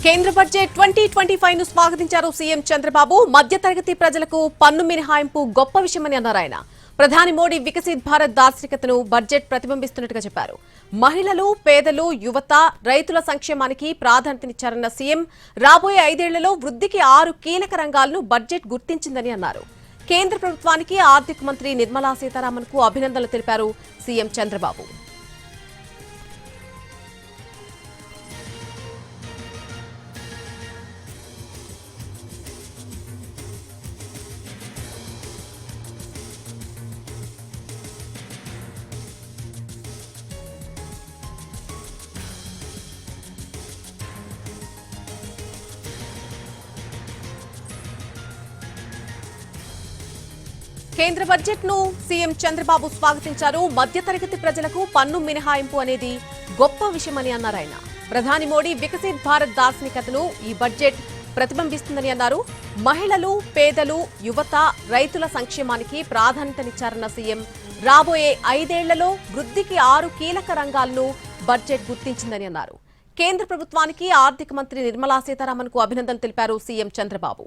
కేంద్ర బడ్జెట్ 2025 ను స్వాగతించారు సీఎం చంద్రబాబు. మధ్యతరగతి ప్రజలకు పన్ను మినహాయింపు గొప్ప విషయమని అన్నారు ఆయన. ప్రధాని మోడీ వికసిత్ భారత్ దార్శనికతను బడ్జెట్ ప్రతిబింబిస్తున్నట్టుగా చెప్పారు. మహిళలు, పేదలు, యువత, రైతుల సంక్షేమానికి ప్రాధాన్యతనిచ్చారన్న సీఎం రాబోయే 5 ఏళ్లలో వృద్ధికి 6 కీలక రంగాలను బడ్జెట్ గుర్తించిందని అన్నారు. కేంద్ర ప్రభుత్వానికి ఆర్థిక మంత్రి నిర్మలా సీతారామన్ కు అభినందనలు తెలిపారు సీఎం చంద్రబాబు. కేంద్ర బడ్జెట్ ను సీఎం చంద్రబాబు స్వాగతించారు. మధ్యతరగతి ప్రజలకు పన్ను మినహాయింపు అనేది గొప్ప విషయమని అన్నారు ఆయన. ప్రధాని మోడీ వికసిత్ భారత్ దార్శనికతను ఈ బడ్జెట్ ప్రతిబింబిస్తుందని అన్నారు. మహిళలు, పేదలు, యువత, రైతుల సంక్షేమానికి ప్రాధాన్యతనిచ్చారన్న సీఎం రాబోయే 5 ఏళ్లలో వృద్ధికి 6 కీలక రంగాలను బడ్జెట్ గుర్తించిందని అన్నారు. కేంద్ర ప్రభుత్వానికి ఆర్థిక మంత్రి నిర్మలా సీతారామన్ కు అభినందనలు తెలిపారు సీఎం చంద్రబాబు.